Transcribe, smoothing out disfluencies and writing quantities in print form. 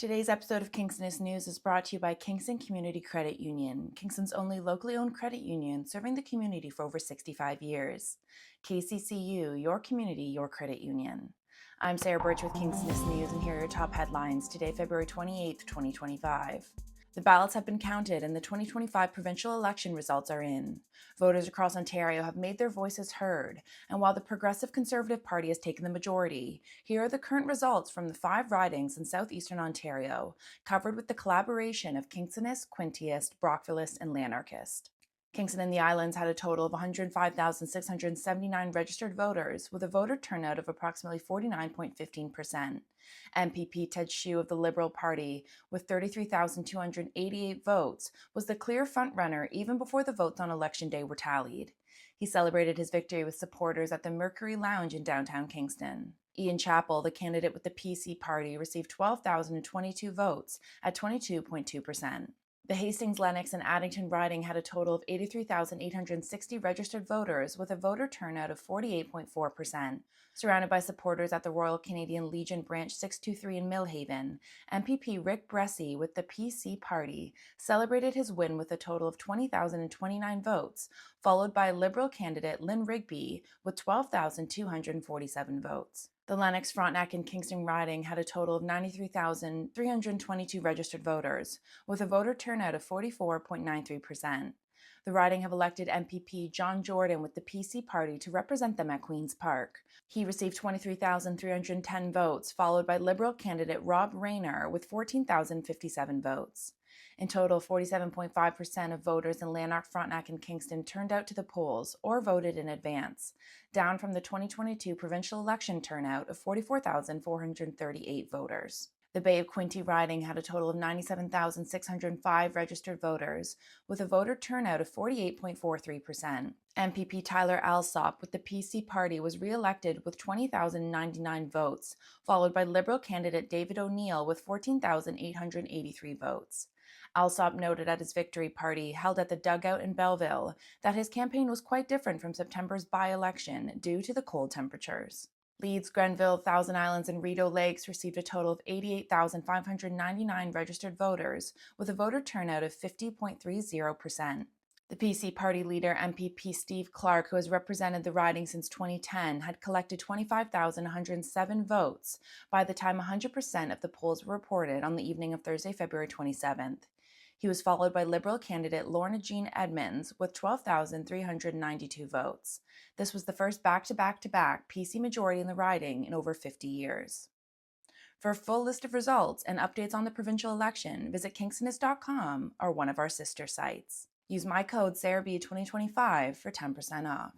Today's episode of Kingstonist News is brought to you by Kingston Community Credit Union, Kingston's only locally owned credit union serving the community for over 65 years. KCCU, your community, your credit union. I'm Sarah Burtch with Kingstonist News, and here are your top headlines today, February 28th, 2025. The ballots have been counted and the 2025 provincial election results are in. Voters across Ontario have made their voices heard, and while the Progressive Conservative Party has taken the majority, here are the current results from the 5 ridings in southeastern Ontario, covered with the collaboration of Kingstonist, Quintist, Brockvilleist, and Lanarkist. Kingston The Islands had a total of 105,679 registered voters, with a voter turnout of approximately 49.15%. MPP Ted Hsu of the Liberal Party, with 33,288 votes, was the clear frontrunner even before the votes on Election Day were tallied. He celebrated his victory with supporters at the Mercury Lounge in downtown Kingston. Ian Chappell, the candidate with the PC Party, received 12,022 votes at 22.2%. The Hastings, Lennox and Addington riding had a total of 83,860 registered voters, with a voter turnout of 48.4%. Surrounded by supporters at the Royal Canadian Legion Branch 623 in Millhaven, MPP Rick Bresee with the PC Party celebrated his win with a total of 20,029 votes, followed by Liberal candidate Lynn Rigby with 12,247 votes. The Lennox, Frontenac and Kingston riding had a total of 93,322 registered voters, with a voter turnout of 44.93%. The riding have elected MPP John Jordan with the PC Party to represent them at Queen's Park. He received 23,310 votes, followed by Liberal candidate Rob Rayner with 14,057 votes. In total, 47.5% of voters in Lanark, Frontenac, and Kingston turned out to the polls or voted in advance, down from the 2022 provincial election turnout of 44,438 voters. The Bay of Quinte riding had a total of 97,605 registered voters, with a voter turnout of 48.43%. MPP Tyler Allsopp with the PC Party was re-elected with 20,099 votes, followed by Liberal candidate David O'Neill with 14,883 votes. Allsopp noted at his victory party held at the Dugout in Belleville that his campaign was quite different from September's by-election due to the cold temperatures. Leeds, Grenville, Islands and Rideau Lakes received a total of 88,599 registered voters, with a voter turnout of 50.30%. The PC Party leader, MPP Steve Clark, who has represented the riding since 2010, had collected 25,107 votes by the time 100% of the polls were reported on the evening of Thursday, February 27th. He was followed by Liberal candidate Lorna Jean Edmonds with 12,392 votes. This was the first back-to-back-to-back PC majority in the riding in over 50 years. For a full list of results and updates on the provincial election, visit kingstonist.com or one of our sister sites. Use my code SarahB2025 for 10% off.